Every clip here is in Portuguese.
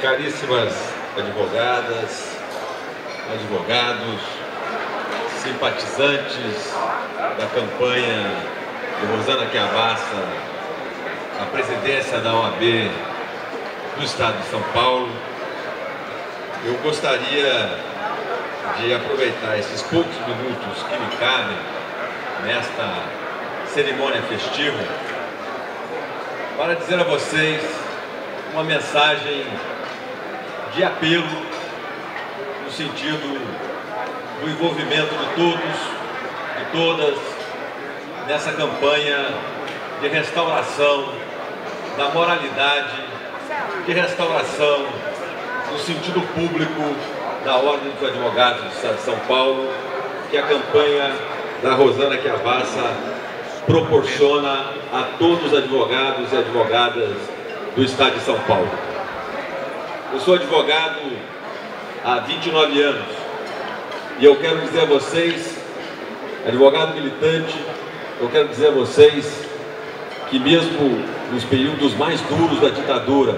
Caríssimas advogadas, advogados, simpatizantes da campanha de Rosana Chiavassa à presidência da OAB do Estado de São Paulo, eu gostaria de aproveitar esses poucos minutos que me cabem nesta cerimônia festiva para dizer a vocês uma mensagem de apelo no sentido do envolvimento de todos, de todas, nessa campanha de restauração da moralidade, de restauração no sentido público da Ordem dos Advogados do Estado de São Paulo, que a campanha da Rosana Chiavassa proporciona a todos os advogados e advogadas do Estado de São Paulo. Eu sou advogado há 29 anos e eu quero dizer a vocês, advogado militante, eu quero dizer a vocês que mesmo nos períodos mais duros da ditadura,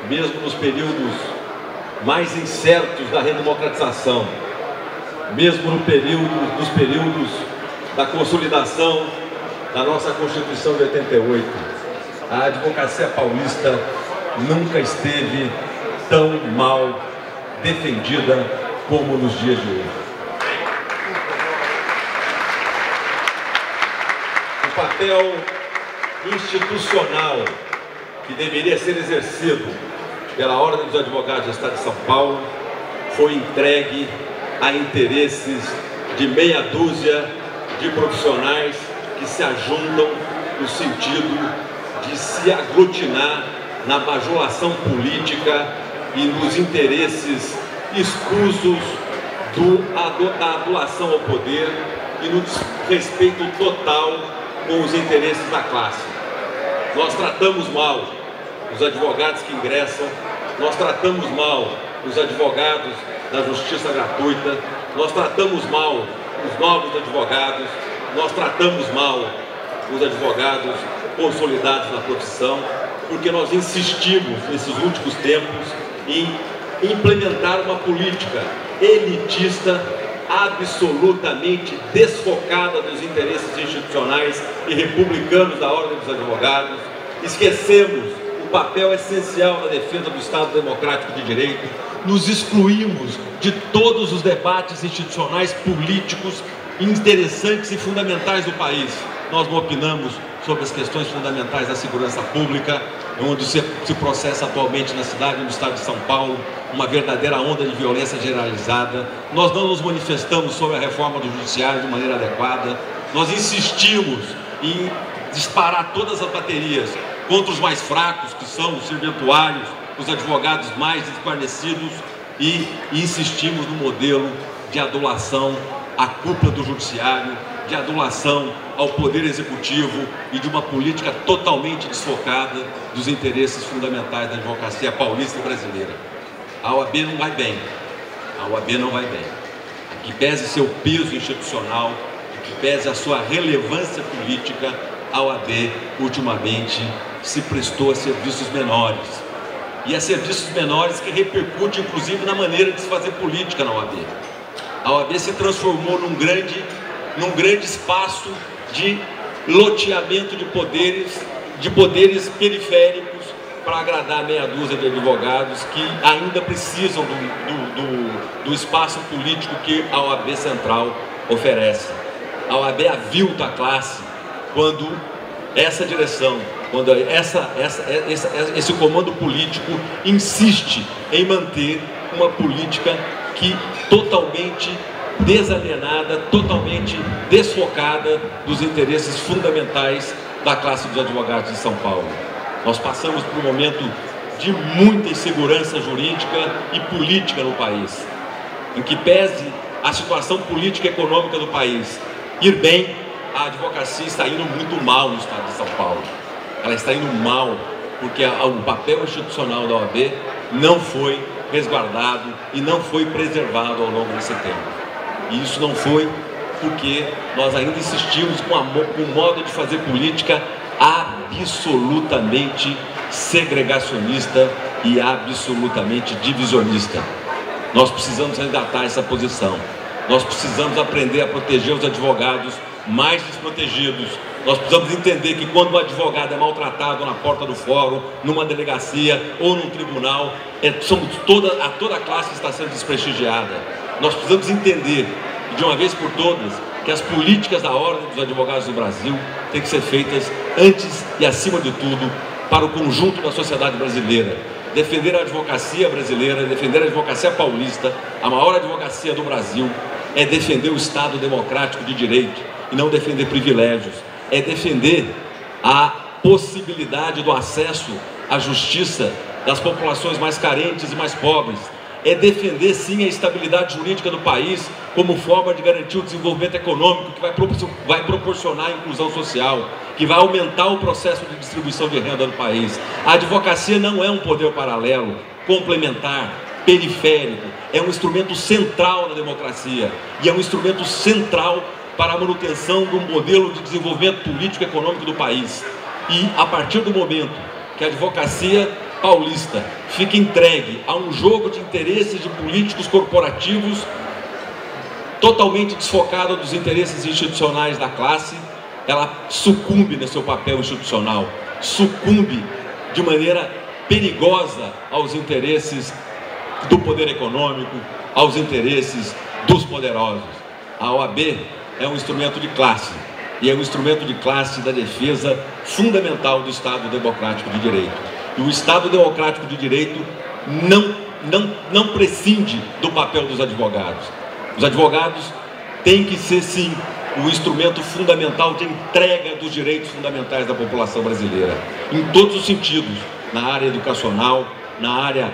mesmo nos períodos mais incertos da redemocratização, mesmo nos períodos da consolidação da nossa Constituição de 88, a advocacia paulista nunca esteve tão mal defendida como nos dias de hoje. O papel institucional que deveria ser exercido pela Ordem dos Advogados do Estado de São Paulo foi entregue a interesses de meia dúzia de profissionais que se ajuntam no sentido de se aglutinar na bajulação política e nos interesses escusos da adulação ao poder e no desrespeito total com os interesses da classe. Nós tratamos mal os advogados que ingressam, nós tratamos mal os advogados da justiça gratuita, nós tratamos mal os novos advogados, nós tratamos mal os advogados consolidados na profissão, porque nós insistimos nesses últimos tempos em implementar uma política elitista absolutamente desfocada dos interesses institucionais e republicanos da Ordem dos Advogados. Esquecemos o papel essencial na defesa do Estado Democrático de Direito, nos excluímos de todos os debates institucionais políticos interessantes e fundamentais do país. Nós não opinamos sobre as questões fundamentais da segurança pública, onde se processa atualmente na cidade e no estado de São Paulo uma verdadeira onda de violência generalizada. Nós não nos manifestamos sobre a reforma do judiciário de maneira adequada. Nós insistimos em disparar todas as baterias contra os mais fracos, que são os serventuários, os advogados mais esclarecidos, e insistimos no modelo de adulação à cúpula do judiciário, de adulação ao poder executivo e de uma política totalmente desfocada dos interesses fundamentais da advocacia paulista e brasileira. A OAB não vai bem, a OAB não vai bem. Que pese seu peso institucional, que pese a sua relevância política, a OAB ultimamente se prestou a serviços menores. E a serviços menores que repercutem inclusive na maneira de se fazer política na OAB. A OAB se transformou num grande espaço de loteamento de poderes periféricos para agradar meia dúzia de advogados que ainda precisam do espaço político que a OAB Central oferece. A OAB avilta a classe quando essa direção, quando esse comando político insiste em manter uma política que totalmente desalienada, totalmente desfocada dos interesses fundamentais da classe dos advogados de São Paulo. Nós passamos por um momento de muita insegurança jurídica e política no país, em que pese a situação política e econômica do país ir bem, a advocacia está indo muito mal no estado de São Paulo. Ela está indo mal porque o papel institucional da OAB não foi resguardado e não foi preservado ao longo desse tempo. E isso não foi porque nós ainda insistimos com um modo de fazer política absolutamente segregacionista e absolutamente divisionista. Nós precisamos resgatar essa posição. Nós precisamos aprender a proteger os advogados mais desprotegidos. Nós precisamos entender que quando o advogado é maltratado na porta do fórum, numa delegacia ou num tribunal, toda a classe está sendo desprestigiada. Nós precisamos entender, de uma vez por todas, que as políticas da Ordem dos Advogados do Brasil têm que ser feitas antes e acima de tudo para o conjunto da sociedade brasileira. Defender a advocacia brasileira, defender a advocacia paulista, a maior advocacia do Brasil, é defender o Estado democrático de direito e não defender privilégios. É defender a possibilidade do acesso à justiça das populações mais carentes e mais pobres. É defender, sim, a estabilidade jurídica do país como forma de garantir o desenvolvimento econômico que vai proporcionar a inclusão social, que vai aumentar o processo de distribuição de renda do país. A advocacia não é um poder paralelo, complementar, periférico, é um instrumento central da democracia e é um instrumento central para a manutenção de um modelo de desenvolvimento político e econômico do país. E a partir do momento que a advocacia paulista fica entregue a um jogo de interesses de políticos corporativos totalmente desfocado dos interesses institucionais da classe, ela sucumbe no seu papel institucional, sucumbe de maneira perigosa aos interesses do poder econômico, aos interesses dos poderosos. A OAB é um instrumento de classe, e é um instrumento de classe da defesa fundamental do Estado democrático de direito. E o Estado democrático de direito não prescinde do papel dos advogados. Os advogados têm que ser, sim, o instrumento fundamental de entrega dos direitos fundamentais da população brasileira, em todos os sentidos, na área educacional, na área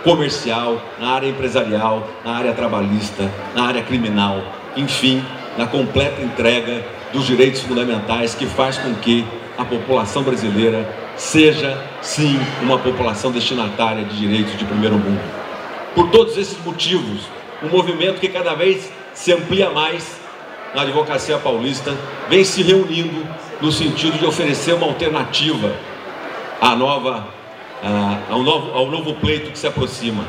comercial, na área empresarial, na área trabalhista, na área criminal, enfim, na completa entrega dos direitos fundamentais que faz com que a população brasileira seja, sim, uma população destinatária de direitos de primeiro mundo. Por todos esses motivos, um movimento que cada vez se amplia mais na advocacia paulista vem se reunindo no sentido de oferecer uma alternativa ao novo pleito que se aproxima.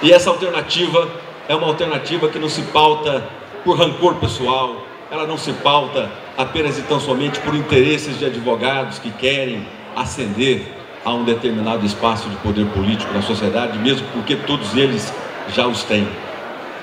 E essa alternativa é uma alternativa que não se pauta por rancor pessoal, ela não se pauta apenas e tão somente por interesses de advogados que querem ascender a um determinado espaço de poder político na sociedade, mesmo porque todos eles já os têm.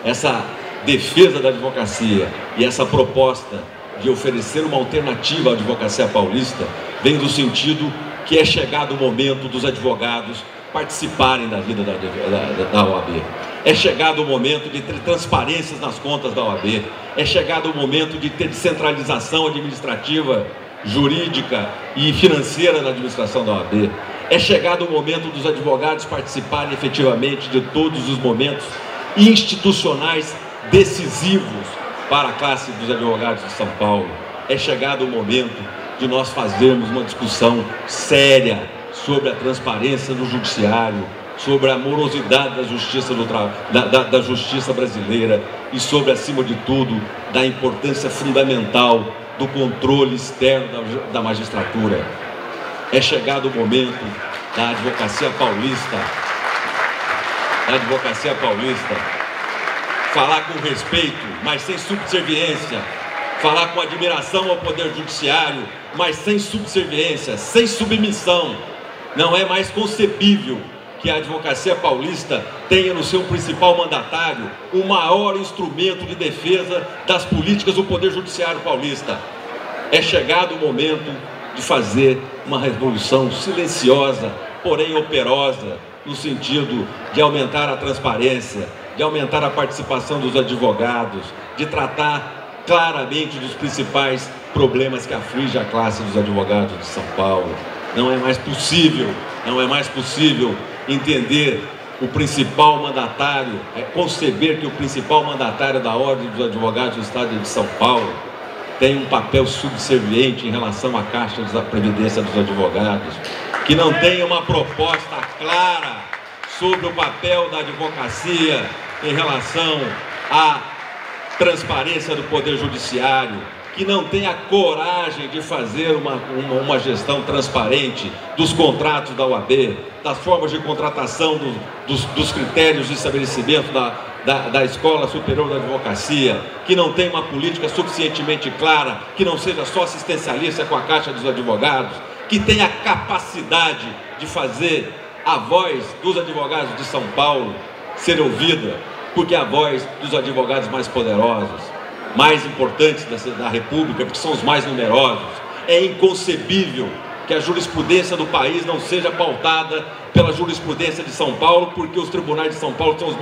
Essa defesa da advocacia e essa proposta de oferecer uma alternativa à advocacia paulista vem do sentido que é chegado o momento dos advogados participarem da vida da OAB. É chegado o momento de ter transparências nas contas da OAB. É chegado o momento de ter descentralização administrativa, jurídica e financeira na administração da OAB. É chegado o momento dos advogados participarem efetivamente de todos os momentos institucionais decisivos para a classe dos advogados de São Paulo. É chegado o momento de nós fazermos uma discussão séria sobre a transparência do judiciário, sobre a morosidade da justiça, da justiça brasileira e sobre, acima de tudo, da importância fundamental do controle externo da magistratura. É chegado o momento da advocacia paulista, falar com respeito, mas sem subserviência, falar com admiração ao poder judiciário, mas sem subserviência, sem submissão. Não é mais concebível que a advocacia paulista tenha no seu principal mandatário o maior instrumento de defesa das políticas do poder judiciário paulista. É chegado o momento de fazer uma revolução silenciosa, porém operosa, no sentido de aumentar a transparência, de aumentar a participação dos advogados, de tratar claramente dos principais problemas que afligem a classe dos advogados de São Paulo. Não é mais possível entender o principal mandatário, conceber que o principal mandatário da Ordem dos Advogados do Estado de São Paulo tem um papel subserviente em relação à Caixa da Previdência dos Advogados, que não tem uma proposta clara sobre o papel da advocacia em relação à transparência do Poder Judiciário, que não tem a coragem de fazer uma gestão transparente dos contratos da OAB, das formas de contratação, dos critérios de estabelecimento da Escola Superior da Advocacia, que não tem uma política suficientemente clara, que não seja só assistencialista com a Caixa dos Advogados, que tenha capacidade de fazer a voz dos advogados de São Paulo ser ouvida, porque é a voz dos advogados mais poderosos, mais importantes da República, porque são os mais numerosos. É inconcebível que a jurisprudência do país não seja pautada pela jurisprudência de São Paulo, porque os tribunais de São Paulo são os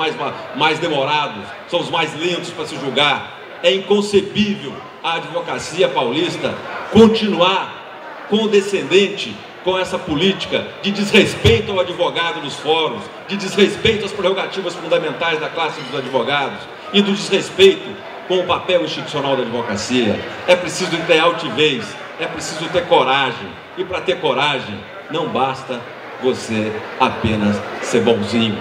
mais demorados, são os mais lentos para se julgar. É inconcebível a advocacia paulista continuar condescendente com essa política de desrespeito ao advogado nos fóruns, de desrespeito às prerrogativas fundamentais da classe dos advogados e do desrespeito com o papel institucional da advocacia. É preciso ter altivez, é preciso ter coragem, e para ter coragem não basta você apenas ser bonzinho.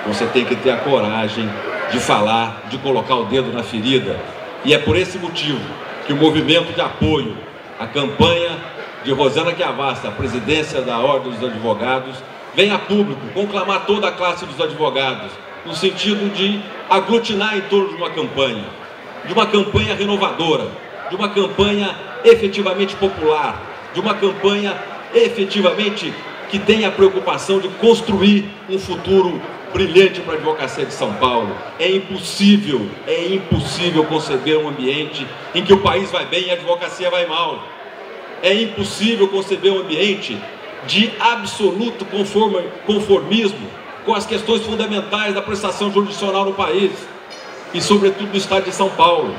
Você tem que ter a coragem de falar, de colocar o dedo na ferida. E é por esse motivo que o movimento de apoio à campanha de Rosana Chiavassa, a presidência da Ordem dos Advogados, vem a público conclamar toda a classe dos advogados, no sentido de aglutinar em torno de uma campanha renovadora, de uma campanha efetivamente popular, de uma campanha efetivamente que tenha a preocupação de construir um futuro brilhante para a advocacia de São Paulo. É impossível conceber um ambiente em que o país vai bem e a advocacia vai mal. É impossível conceber um ambiente de absoluto conformismo com as questões fundamentais da prestação jurisdicional no país e, sobretudo, no estado de São Paulo.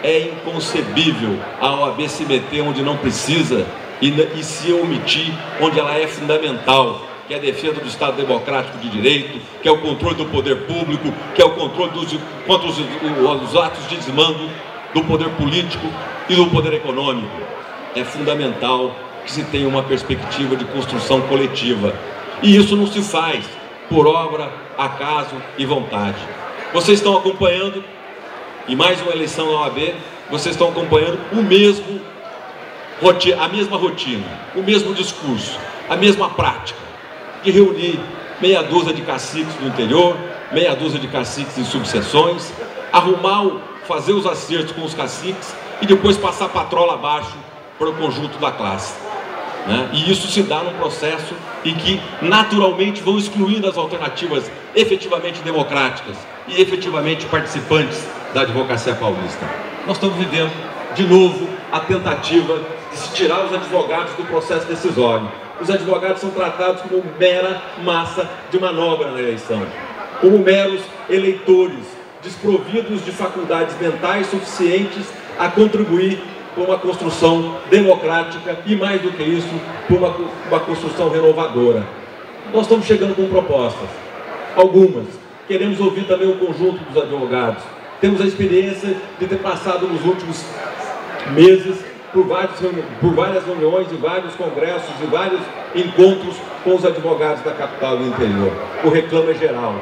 É inconcebível a OAB se meter onde não precisa e se omitir onde ela é fundamental, que é a defesa do Estado Democrático de Direito, que é o controle do poder público, que é o controle contra os atos de desmando do poder político e do poder econômico. É fundamental que se tenha uma perspectiva de construção coletiva. E isso não se faz por obra, acaso e vontade. Vocês estão acompanhando, em mais uma eleição na OAB, vocês estão acompanhando a mesma rotina, o mesmo discurso, a mesma prática, de reunir meia dúzia de caciques do interior, meia dúzia de caciques em subseções, fazer os acertos com os caciques e depois passar a patrola abaixo para o conjunto da classe, né? E isso se dá num processo em que naturalmente vão excluindo as alternativas efetivamente democráticas e efetivamente participantes da advocacia paulista. Nós estamos vivendo de novo a tentativa de se tirar os advogados do processo decisório. Os advogados são tratados como mera massa de manobra na eleição, como meros eleitores desprovidos de faculdades mentais suficientes a contribuir por uma construção democrática e, mais do que isso, por uma construção renovadora. Nós estamos chegando com propostas, algumas. Queremos ouvir também o conjunto dos advogados. Temos a experiência de ter passado nos últimos meses por várias reuniões e vários congressos e vários encontros com os advogados da capital e do interior. O reclamo é geral.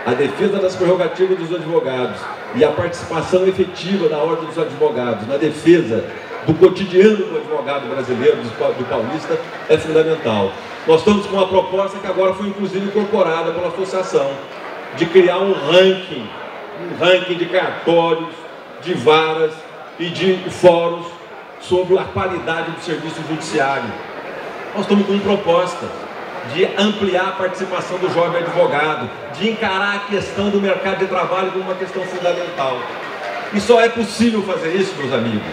A defesa das prerrogativas dos advogados e a participação efetiva da Ordem dos Advogados na defesa do cotidiano do advogado brasileiro, do paulista, é fundamental. Nós estamos com uma proposta que agora foi inclusive incorporada pela associação, de criar um ranking de cartórios, de varas e de fóruns sobre a qualidade do serviço judiciário. Nós estamos com proposta de ampliar a participação do jovem advogado, de encarar a questão do mercado de trabalho como uma questão fundamental. E só é possível fazer isso, meus amigos,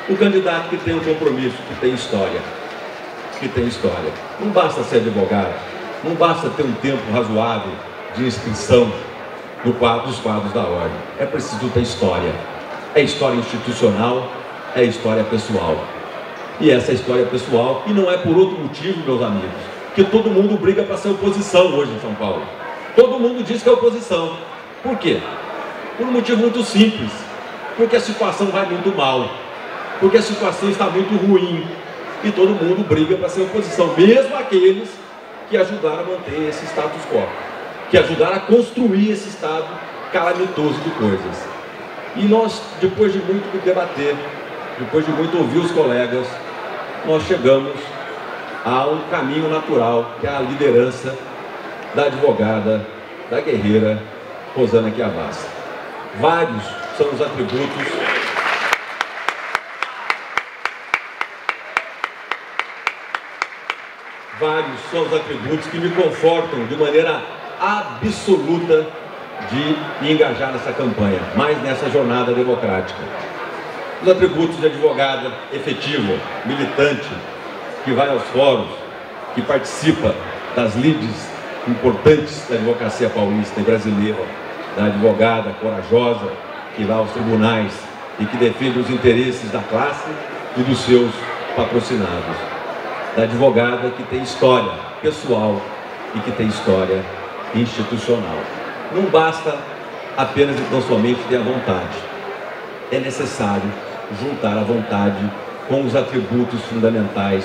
o candidato que tem um compromisso, que tem história. Não basta ser advogado, não basta ter um tempo razoável de inscrição dos quadros da ordem. É preciso ter história. É história institucional, é história pessoal. E essa história pessoal, e não é por outro motivo, meus amigos, que todo mundo briga para ser oposição hoje em São Paulo. Todo mundo diz que é oposição. Por quê? Por um motivo muito simples. Porque a situação vai muito mal. Porque a situação está muito ruim. E todo mundo briga para ser oposição. Mesmo aqueles que ajudaram a manter esse status quo. Que ajudaram a construir esse estado calamitoso de coisas. E nós, depois de muito debater, depois de muito ouvir os colegas, nós chegamos a um caminho natural, que é a liderança da advogada, da guerreira Rosana Chiavassa. Vários são os atributos que me confortam de maneira absoluta de me engajar nessa campanha, mais nessa jornada democrática. Os atributos de advogada efetiva, militante, que vai aos fóruns, que participa das lides importantes da advocacia paulista e brasileira, da advogada corajosa, que vai aos tribunais e que defende os interesses da classe e dos seus patrocinados, da advogada que tem história pessoal e que tem história institucional. Não basta apenas e tão somente ter a vontade, é necessário juntar a vontade com os atributos fundamentais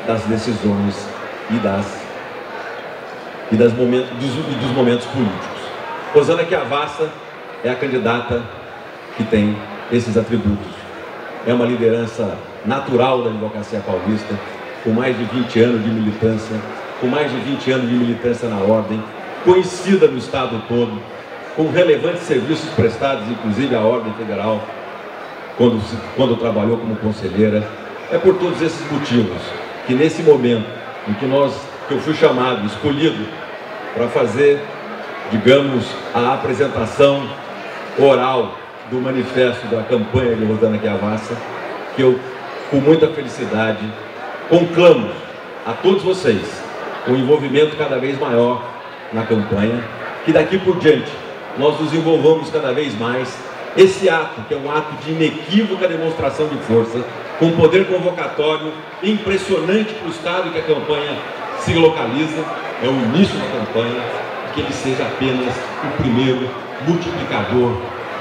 das decisões e dos momentos políticos. Rosana Chiavassa é a candidata que tem esses atributos. É uma liderança natural da advocacia paulista, com mais de 20 anos de militância, na ordem, conhecida no estado todo, com relevantes serviços prestados, inclusive à Ordem Federal, quando trabalhou como conselheira. É por todos esses motivos que, nesse momento em que eu fui chamado, escolhido para fazer, digamos, a apresentação oral do manifesto da campanha de Rosana Chiavassa, que eu, com muita felicidade, conclamo a todos vocês um envolvimento cada vez maior na campanha, que daqui por diante nós nos envolvamos cada vez mais. Esse ato, que é um ato de inequívoca demonstração de força, com poder convocatório impressionante para o estado em que a campanha se localiza, é o início da campanha, que ele seja apenas o primeiro multiplicador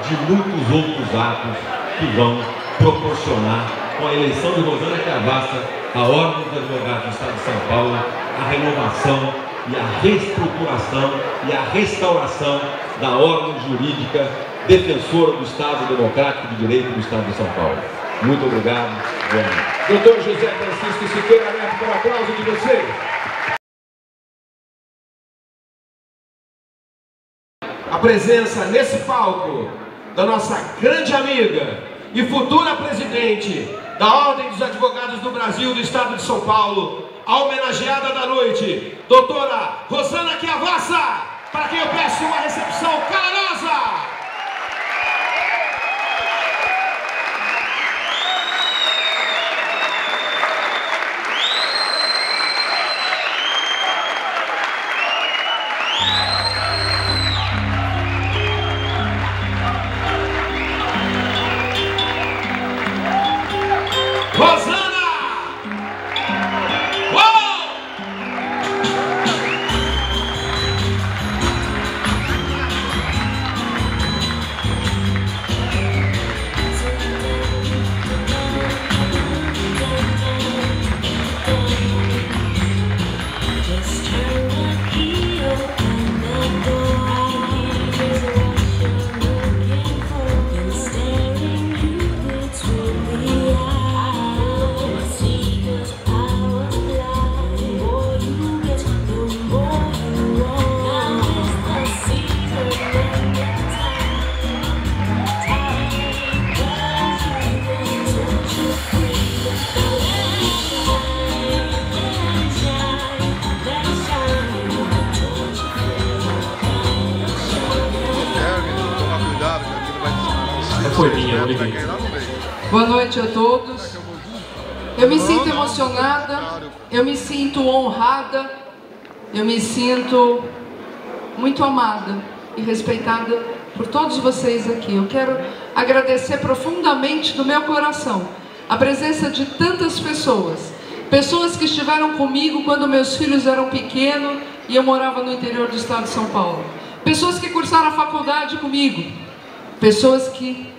de muitos outros atos que vão proporcionar, com a eleição de Rosana Chiavassa, a Ordem dos Advogados do Estado de São Paulo, a renovação e a reestruturação e a restauração da ordem jurídica defensora do Estado Democrático de Direito do Estado de São Paulo. Muito obrigado. Doutor José Francisco Siqueira Neto, por aplauso de vocês. A presença nesse palco da nossa grande amiga e futura presidente da Ordem dos Advogados do Brasil do Estado de São Paulo, a homenageada da noite, doutora Rosana Chiavassa, para quem eu peço uma recepção calorosa. Boa noite a todos. Eu me sinto emocionada, eu me sinto honrada, eu me sinto muito amada e respeitada por todos vocês aqui. Eu quero agradecer profundamente do meu coração a presença de tantas pessoas, pessoas que estiveram comigo quando meus filhos eram pequenos e eu morava no interior do estado de São Paulo, pessoas que cursaram a faculdade comigo, pessoas que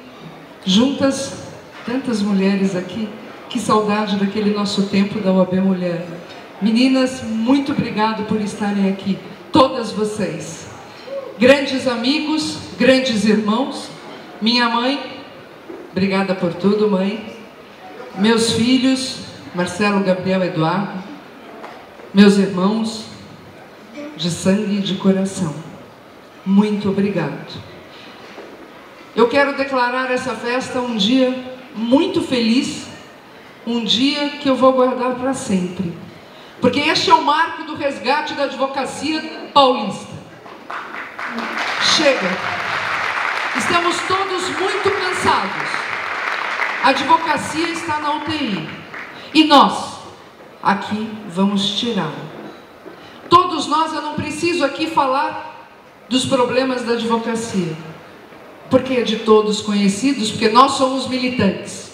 juntas, tantas mulheres aqui, que saudade daquele nosso tempo da OAB Mulher. Meninas, muito obrigado por estarem aqui, todas vocês. Grandes amigos, grandes irmãos, Minha mãe, obrigada por tudo, mãe. Meus filhos, Marcelo, Gabriel, Eduardo. Meus irmãos, de sangue e de coração, muito obrigado. Eu quero declarar essa festa um dia muito feliz, um dia que eu vou guardar para sempre, porque este é o marco do resgate da advocacia paulista. Chega, estamos todos muito cansados, a advocacia está na UTI, e nós, aqui, vamos tirá-la. Todos nós, eu não preciso aqui falar dos problemas da advocacia, porque é de todos conhecidos, porque nós somos militantes.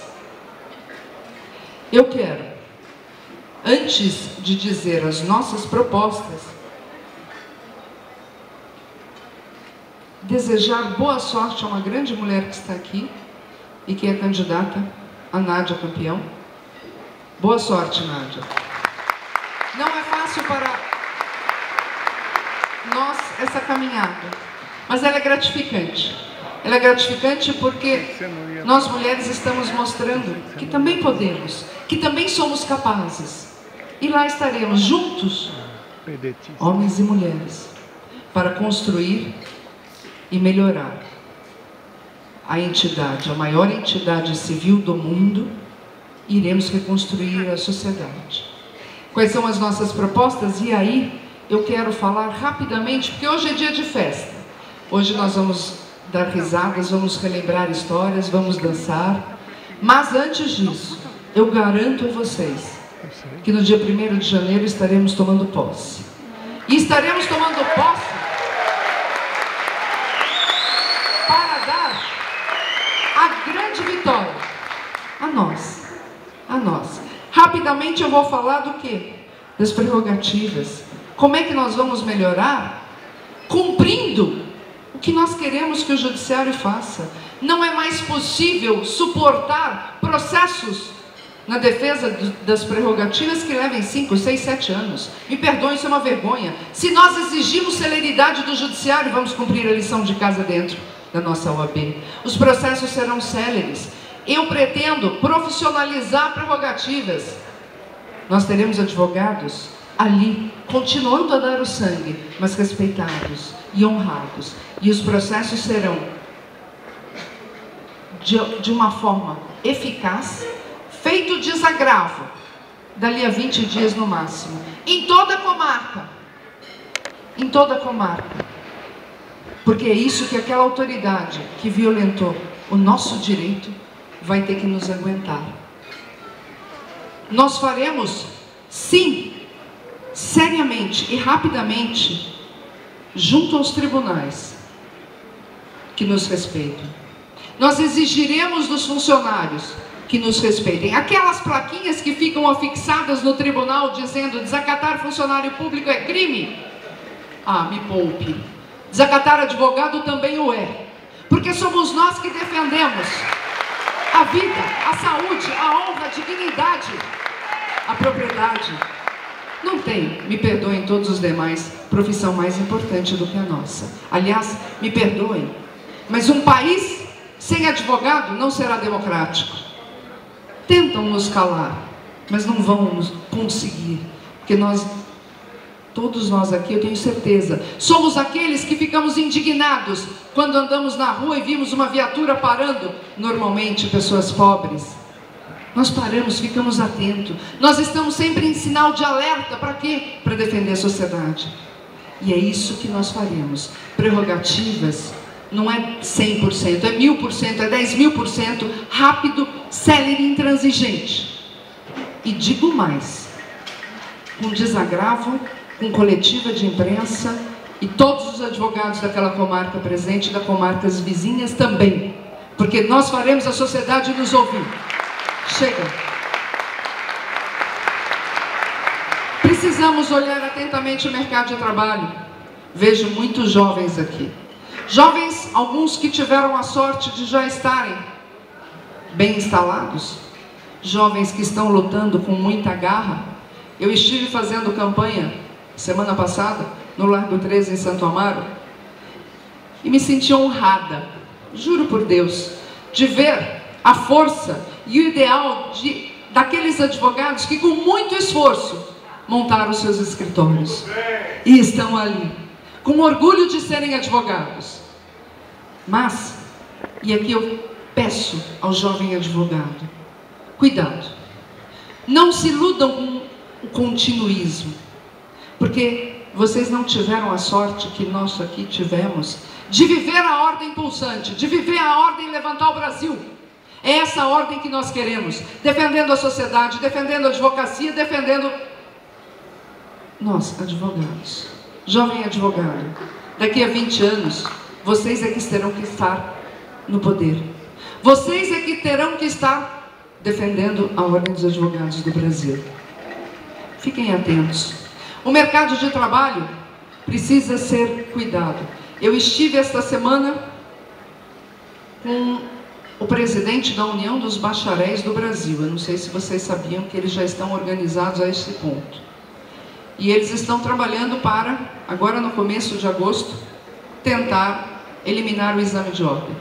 Eu quero, antes de dizer as nossas propostas, desejar boa sorte a uma grande mulher que está aqui e que é candidata, a Nádia Campeão. Boa sorte, Nádia. Não é fácil para nós essa caminhada, mas ela é gratificante. Ela é gratificante porque nós mulheres estamos mostrando que também podemos, que também somos capazes. E lá estaremos juntos, homens e mulheres, para construir e melhorar a entidade, a maior entidade civil do mundo. Iremos reconstruir a sociedade. Quais são as nossas propostas? E aí eu quero falar rapidamente, porque hoje é dia de festa. Hoje nós vamos dar risadas, vamos relembrar histórias, vamos dançar. Mas antes disso, eu garanto a vocês que no dia 1º de janeiro estaremos tomando posse. E estaremos tomando posse para dar a grande vitória a nós. A nós. Rapidamente eu vou falar do quê? Das prerrogativas. Como é que nós vamos melhorar? Cumprindo o que nós queremos que o judiciário faça. Não é mais possível suportar processos na defesa das prerrogativas que levem 5, 6, 7 anos. Me perdoem, isso é uma vergonha. Se nós exigimos celeridade do judiciário, vamos cumprir a lição de casa dentro da nossa OAB. Os processos serão céleres. Eu pretendo profissionalizar prerrogativas. Nós teremos advogados ali, continuando a dar o sangue, mas respeitados e honrados. E os processos serão de uma forma eficaz, feito desagravo, dali a 20 dias no máximo, em toda a comarca. Em toda a comarca. Porque é isso que aquela autoridade que violentou o nosso direito vai ter que nos aguentar. Nós faremos, sim, seriamente e rapidamente, junto aos tribunais, que nos respeitem. Nós exigiremos dos funcionários que nos respeitem. Aquelas plaquinhas que ficam afixadas no tribunal dizendo desacatar funcionário público é crime. Ah, me poupe. Desacatar advogado também o é. Porque somos nós que defendemos a vida, a saúde, a honra, a dignidade, a propriedade. Não tem, me perdoem todos os demais, profissão mais importante do que a nossa. Aliás, me perdoem, mas um país sem advogado não será democrático. Tentam nos calar, mas não vão conseguir, porque todos nós aqui, eu tenho certeza, somos aqueles que ficamos indignados quando andamos na rua e vimos uma viatura parando, normalmente pessoas pobres. Nós paramos, ficamos atentos. Nós estamos sempre em sinal de alerta. Para quê? Para defender a sociedade. E é isso que nós faremos. Prerrogativas não é 100%, é 1000%, é 10.000%, rápido, célere e intransigente. E digo mais, com desagravo, com coletiva de imprensa e todos os advogados daquela comarca presente e das comarcas vizinhas também, porque nós faremos a sociedade nos ouvir. Chega. Precisamos olhar atentamente o mercado de trabalho. Vejo muitos jovens aqui. Jovens, alguns que tiveram a sorte de já estarem bem instalados. Jovens que estão lutando com muita garra. Eu estive fazendo campanha semana passada no Largo 13 em Santo Amaro e me senti honrada juro por Deus, de ver a força e o ideal daqueles advogados que com muito esforço montaram seus escritórios e estão ali, com orgulho de serem advogados. Mas, e aqui eu peço ao jovem advogado, cuidado, não se iludam com o continuismo, porque vocês não tiveram a sorte que nós aqui tivemos, de viver a ordem pulsante, de viver a ordem levantar o Brasil. É essa ordem que nós queremos, defendendo a sociedade, defendendo a advocacia, defendendo nós, advogados. Jovem advogado, daqui a 20 anos, vocês é que terão que estar no poder. Vocês é que terão que estar defendendo a ordem dos advogados do Brasil. Fiquem atentos. O mercado de trabalho precisa ser cuidado. Eu estive esta semana com o presidente da União dos Bacharéis do Brasil. Eu não sei se vocês sabiam que eles já estão organizados a esse ponto. E eles estão trabalhando para, agora no começo de agosto, tentar eliminar o exame de ordem.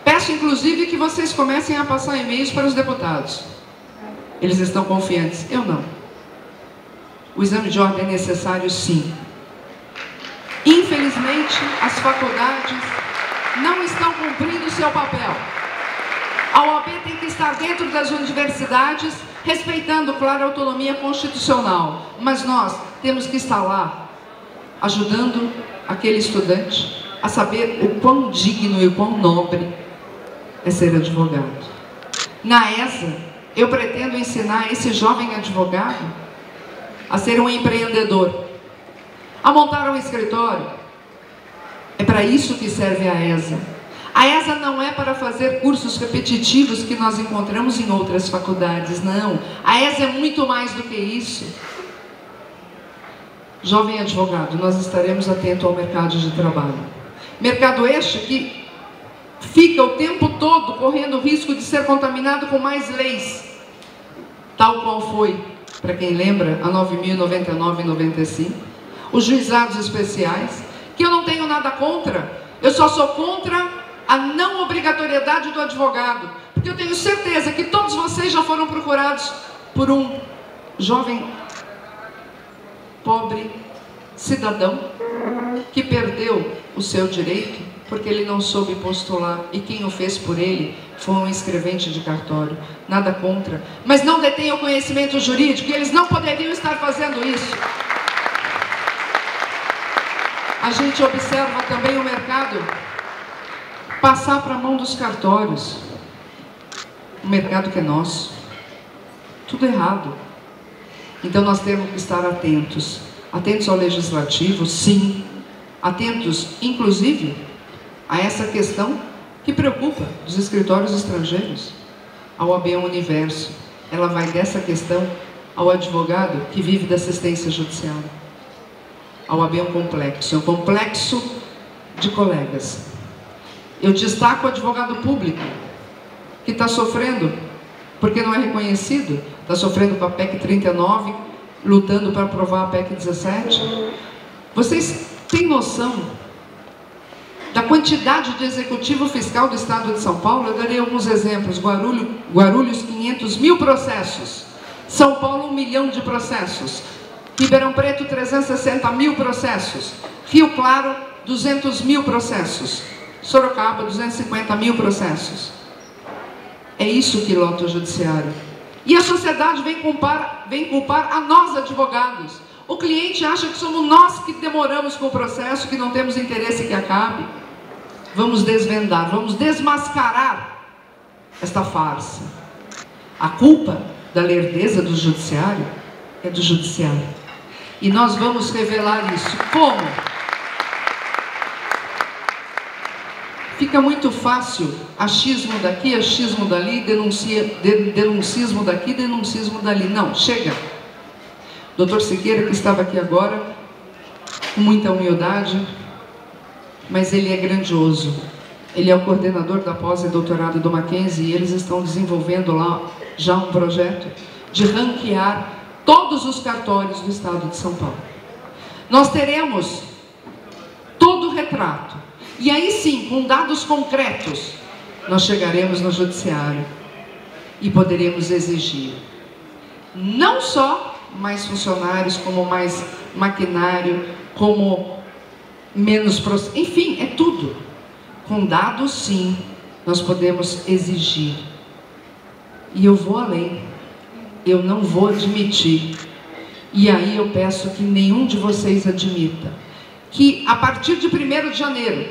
Peço, inclusive, que vocês comecem a passar e-mails para os deputados. Eles estão confiantes. Eu não. O exame de ordem é necessário, sim. Infelizmente, as faculdades não estão cumprindo o seu papel. A OAB tem que estar dentro das universidades, respeitando, claro, a autonomia constitucional. Mas nós temos que estar lá, ajudando aquele estudante a saber o quão digno e o quão nobre é ser advogado. Na ESA, eu pretendo ensinar esse jovem advogado a ser um empreendedor, a montar um escritório. É para isso que serve a ESA. A ESA não é para fazer cursos repetitivos que nós encontramos em outras faculdades, não. A ESA é muito mais do que isso. Jovem advogado, nós estaremos atentos ao mercado de trabalho. Mercado este que fica o tempo todo correndo o risco de ser contaminado com mais leis, tal qual foi, para quem lembra, a 9.099 e 95, os juizados especiais, que eu não tenho nada contra, eu só sou contra a não obrigatoriedade do advogado, porque eu tenho certeza que todos vocês já foram procurados por um jovem, pobre cidadão, que perdeu o seu direito, porque ele não soube postular, e quem o fez por ele foi um escrevente de cartório. Nada contra, mas não detém o conhecimento jurídico, e eles não poderiam estar fazendo isso. A gente observa também o mercado passar para a mão dos cartórios. O mercado que é nosso. Tudo errado. Então nós temos que estar atentos. Atentos ao legislativo, sim. Atentos, inclusive, a essa questão que preocupa dos escritórios estrangeiros. A OAB é um universo. Ela vai dessa questão ao advogado que vive da assistência judicial. A OAB é um complexo de colegas. Eu destaco o advogado público, que está sofrendo, porque não é reconhecido, está sofrendo com a PEC 39, lutando para aprovar a PEC 17. Vocês têm noção da quantidade de executivo fiscal do Estado de São Paulo? Eu darei alguns exemplos. Guarulhos, 500 mil processos. São Paulo, 1 milhão de processos. Ribeirão Preto, 360 mil processos. Rio Claro, 200 mil processos. Sorocaba, 250 mil processos. É isso que lota o judiciário. E a sociedade vem culpar a nós, advogados. O cliente acha que somos nós que demoramos com o processo, que não temos interesse que acabe. Vamos desvendar, vamos desmascarar esta farsa. A culpa da lerdeza do judiciário é do judiciário. E nós vamos revelar isso. Como? Fica muito fácil, achismo daqui, achismo dali, denuncismo daqui, denuncismo dali. Não, chega. Doutor Siqueira, que estava aqui agora, com muita humildade, mas ele é grandioso. Ele é o coordenador da pós e doutorado do Mackenzie, e eles estão desenvolvendo lá já um projeto de ranquear todos os cartórios do Estado de São Paulo. Nós teremos todo o retrato E aí sim, com dados concretos, nós chegaremos no judiciário e poderemos exigir não só mais funcionários, como mais maquinário, como menos... Enfim, é tudo. Com dados, sim, nós podemos exigir. E eu vou além. Eu não vou admitir. E aí eu peço que nenhum de vocês admita que a partir de 1º de janeiro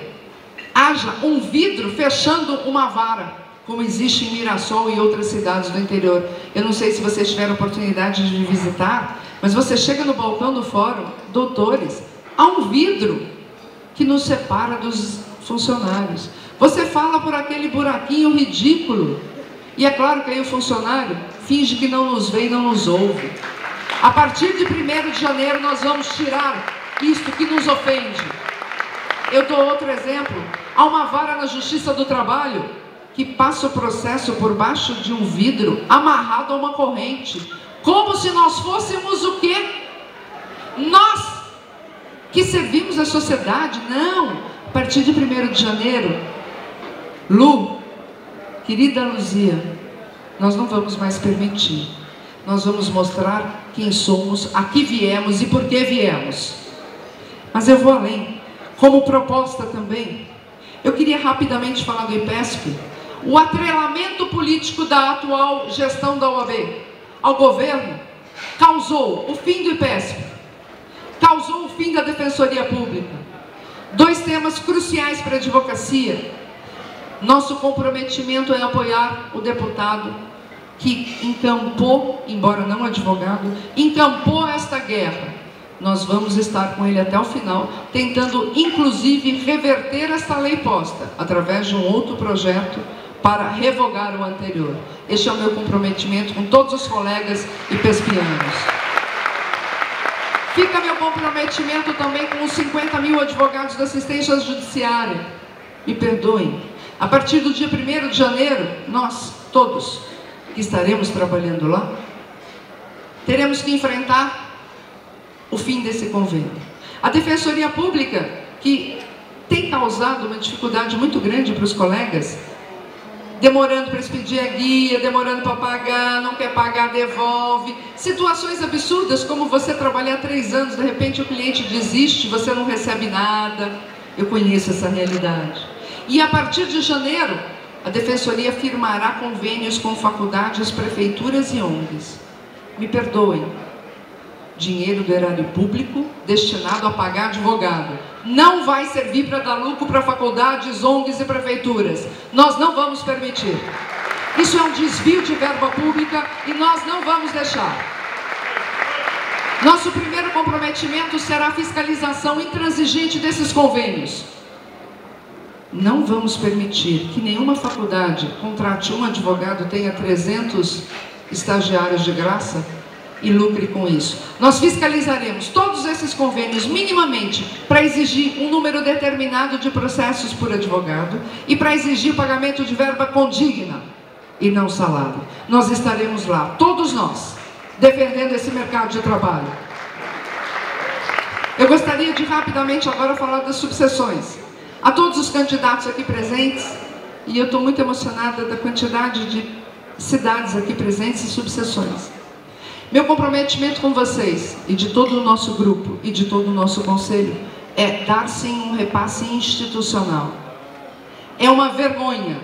haja um vidro fechando uma vara, como existe em Mirassol e outras cidades do interior. Eu não sei se vocês tiveram oportunidade de visitar, mas você chega no balcão do fórum, doutores, há um vidro que nos separa dos funcionários. Você fala por aquele buraquinho ridículo, e é claro que aí o funcionário finge que não nos vê e não nos ouve. A partir de 1º de janeiro nós vamos tirar isto que nos ofende. Eu dou outro exemplo. Há uma vara na Justiça do Trabalho que passa o processo por baixo de um vidro amarrado a uma corrente, como se nós fôssemos o quê? Nós que servimos a sociedade. Não. A partir de 1º de janeiro, Lu, querida Luzia, nós não vamos mais permitir. Nós vamos mostrar quem somos, a que viemos e por que viemos. Mas eu vou além. Como proposta também, eu queria rapidamente falar do IPESP. O atrelamento político da atual gestão da OAB ao governo causou o fim do IPESP, causou o fim da Defensoria Pública. 2 temas cruciais para a advocacia. Nosso comprometimento é apoiar o deputado que encampou, embora não advogado, encampou esta guerra. Nós vamos estar com ele até o final, tentando inclusive reverter esta lei posta, através de um outro projeto, para revogar o anterior. Este é o meu comprometimento com todos os colegas ipespianos. Fica meu comprometimento também com os 50 mil advogados da assistência judiciária. Me perdoem. A partir do dia 1º de janeiro, nós, todos, que estaremos trabalhando lá, teremos que enfrentar o fim desse convênio. A Defensoria Pública, que tem causado uma dificuldade muito grande para os colegas, demorando para expedir a guia, demorando para pagar, não quer pagar, devolve. Situações absurdas, como você trabalhar 3 anos, de repente o cliente desiste, você não recebe nada. Eu conheço essa realidade. E a partir de janeiro, a Defensoria firmará convênios com faculdades, prefeituras e ONGs. Me perdoem. Dinheiro do erário público destinado a pagar advogado não vai servir para dar lucro para faculdades, ONGs e prefeituras. Nós não vamos permitir. Isso é um desvio de verba pública e nós não vamos deixar. Nosso primeiro comprometimento será a fiscalização intransigente desses convênios. Não vamos permitir que nenhuma faculdade contrate um advogado, tenha 300 estagiários de graça e lucre com isso. Nós fiscalizaremos todos esses convênios minimamente para exigir um número determinado de processos por advogado e para exigir pagamento de verba condigna e não salário. Nós estaremos lá, todos nós, defendendo esse mercado de trabalho. Eu gostaria de rapidamente agora falar das subseções. A todos os candidatos aqui presentes, e eu estou muito emocionada da quantidade de cidades aqui presentes e subseções. Meu comprometimento com vocês, e de todo o nosso grupo, e de todo o nosso conselho, é dar sim um repasse institucional. É uma vergonha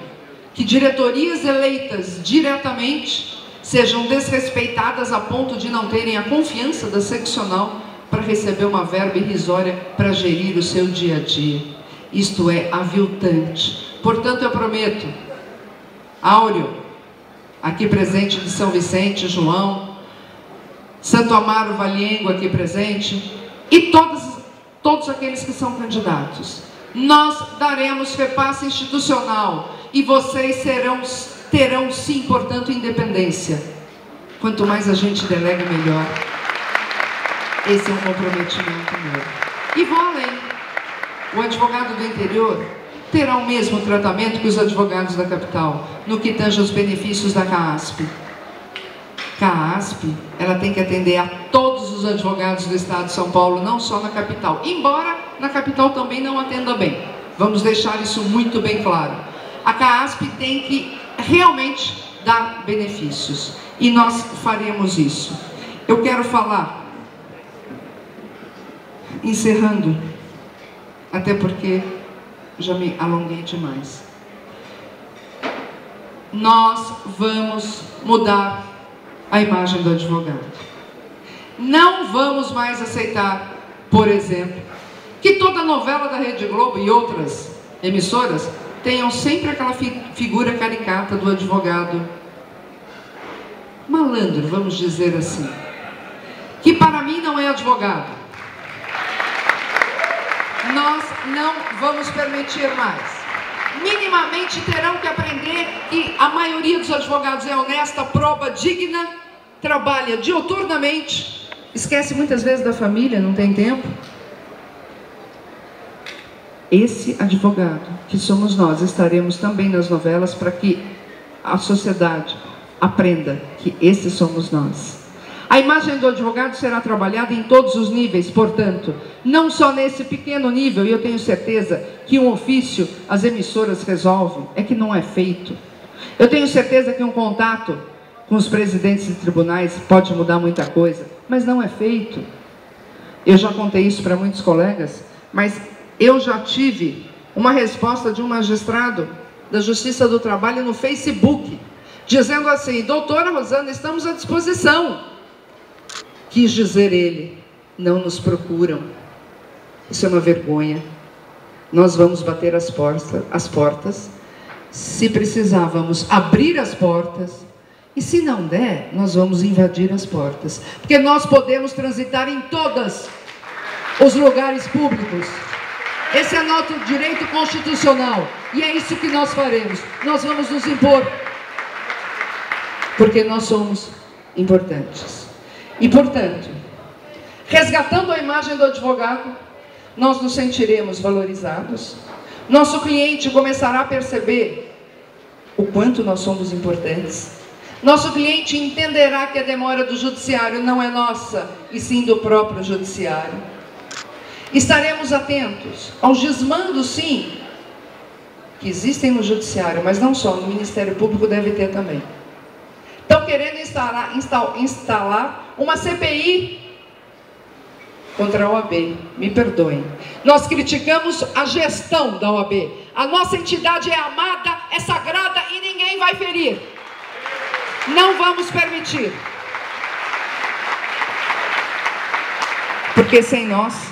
que diretorias eleitas diretamente sejam desrespeitadas a ponto de não terem a confiança da seccional para receber uma verba irrisória para gerir o seu dia a dia. Isto é aviltante. Portanto, eu prometo, Áureo, aqui presente de São Vicente, João, Santo Amaro Valiengo aqui presente, e todos aqueles que são candidatos, nós daremos repasse institucional e vocês terão sim, portanto, independência. Quanto mais a gente delega, melhor. Esse é um comprometimento meu. E vou além. O advogado do interior terá o mesmo tratamento que os advogados da capital, no que tange aos benefícios da CAASP. CAASP, ela tem que atender a todos os advogados do estado de São Paulo, não só na capital. Embora na capital também não atenda bem. Vamos deixar isso muito bem claro. A CAASP tem que realmente dar benefícios. E nós faremos isso. Eu quero falar, encerrando, até porque já me alonguei demais. Nós vamos mudar a imagem do advogado. Não vamos mais aceitar, por exemplo, que toda novela da Rede Globo e outras emissoras tenham sempre aquela figura caricata do advogado malandro, vamos dizer assim, que para mim não é advogado. Nós não vamos permitir mais. Minimamente terão que aprender que a maioria dos advogados é honesta, proba, digna, trabalha diuturnamente, esquece muitas vezes da família, não tem tempo. Esse advogado, que somos nós, estaremos também nas novelas para que a sociedade aprenda que esses somos nós. A imagem do advogado será trabalhada em todos os níveis, portanto, não só nesse pequeno nível, e eu tenho certeza que um ofício as emissoras resolvem, é que não é feito. Eu tenho certeza que um contato com os presidentes de tribunais pode mudar muita coisa, mas não é feito. Eu já contei isso para muitos colegas, mas eu já tive uma resposta de um magistrado da Justiça do Trabalho no Facebook, dizendo assim: doutora Rosana, estamos à disposição. Quis dizer ele, não nos procuram. Isso é uma vergonha. Nós vamos bater as portas. Se precisar, vamos abrir as portas. E se não der, nós vamos invadir as portas. Porque nós podemos transitar em todos os lugares públicos. Esse é nosso direito constitucional. E é isso que nós faremos. Nós vamos nos impor. Porque nós somos importantes. E, portanto, resgatando a imagem do advogado, nós nos sentiremos valorizados. Nosso cliente começará a perceber o quanto nós somos importantes. Nosso cliente entenderá que a demora do judiciário não é nossa, e sim do próprio judiciário. Estaremos atentos aos desmandos, sim, que existem no judiciário, mas não só, no Ministério Público deve ter também. Estão querendo instalar uma CPI contra a OAB. Me perdoem. Nós criticamos a gestão da OAB. A nossa entidade é amada, é sagrada e ninguém vai ferir. Não vamos permitir. Porque sem nós,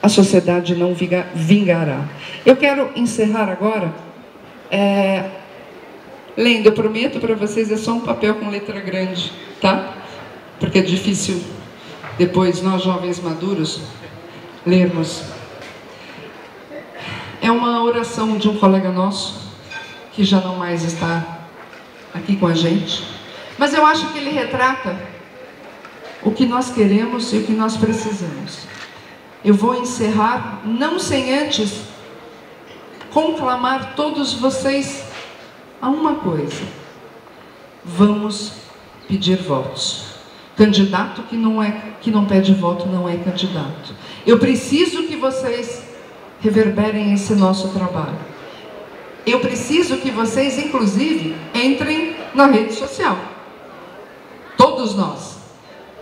a sociedade não vingará. Eu quero encerrar agora lendo. Eu prometo para vocês, é só um papel com letra grande, tá? Porque é difícil depois nós jovens maduros lermos. É uma oração de um colega nosso que já não mais está aqui com a gente, mas eu acho que ele retrata o que nós queremos e o que nós precisamos. Eu vou encerrar, não sem antes conclamar todos vocês a uma coisa: vamos pedir votos. Candidato que não pede voto não é candidato. Eu preciso que vocês reverberem esse nosso trabalho. Eu preciso que vocês, inclusive, entrem na rede social. Todos nós.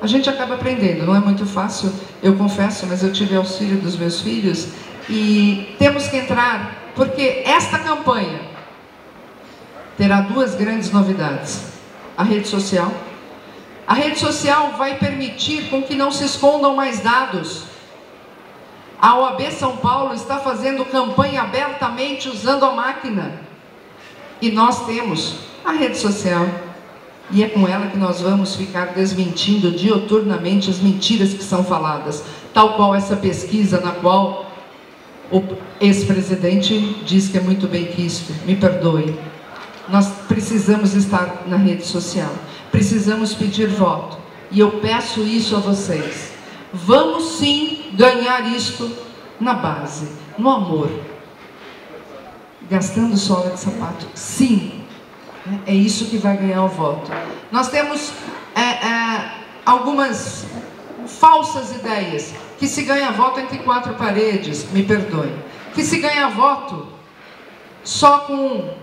A gente acaba aprendendo, não é muito fácil, eu confesso, mas eu tive auxílio dos meus filhos e temos que entrar, porque esta campanha terá duas grandes novidades. A rede social. A rede social vai permitir com que não se escondam mais dados. A OAB São Paulo está fazendo campanha abertamente usando a máquina. E nós temos a rede social. E é com ela que nós vamos ficar desmentindo diuturnamente as mentiras que são faladas. Tal qual essa pesquisa na qual o ex-presidente diz que é muito bem quisto. Me perdoe. Nós precisamos estar na rede social. Precisamos pedir voto. E eu peço isso a vocês. Vamos sim ganhar isto na base, no amor. Gastando sola de sapato. Sim. É isso que vai ganhar o voto. Nós temos algumas falsas ideias, que se ganha voto entre quatro paredes, me perdoe, que se ganha voto só com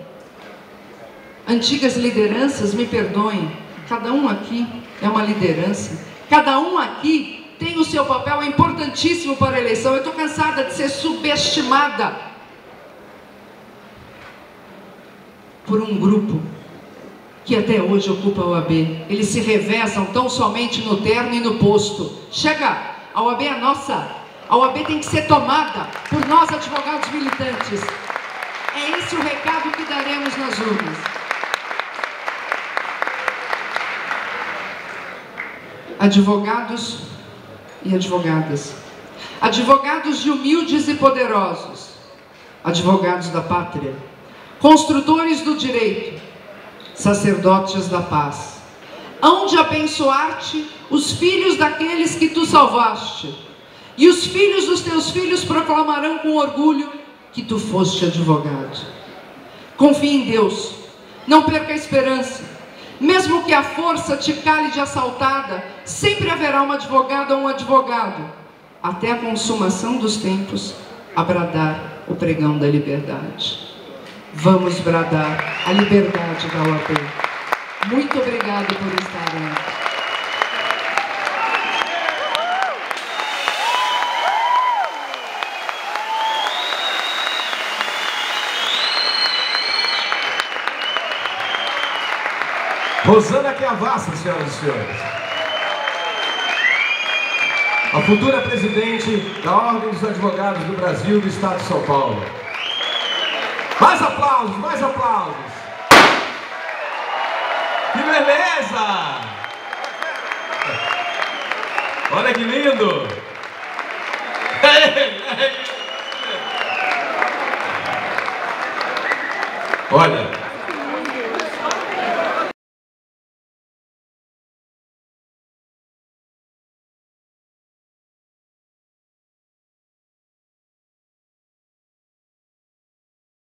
antigas lideranças, me perdoem, cada um aqui é uma liderança, cada um aqui tem o seu papel, é importantíssimo para a eleição. Eu estou cansada de ser subestimada por um grupo que até hoje ocupa a OAB. Eles se revezam tão somente no terno e no posto. Chega, a OAB é nossa. A OAB tem que ser tomada por nós, advogados militantes. É esse o recado que daremos nas urnas. Advogados e advogadas. Advogados de humildes e poderosos. Advogados da pátria. Construtores do direito. Sacerdotes da paz. Hão de abençoar-te os filhos daqueles que tu salvaste, e os filhos dos teus filhos proclamarão com orgulho que tu foste advogado. Confie em Deus, não perca a esperança. Mesmo que a força te cale de assaltada, sempre haverá uma advogada ou um advogado, até a consumação dos tempos, a bradar o pregão da liberdade. Vamos bradar a liberdade da OAB. Muito obrigado por estarem aqui. Rosana Chiavassa, senhoras e senhores. A futura presidente da Ordem dos Advogados do Brasil do Estado de São Paulo. Mais aplausos, mais aplausos. Que beleza! Olha que lindo! Olha,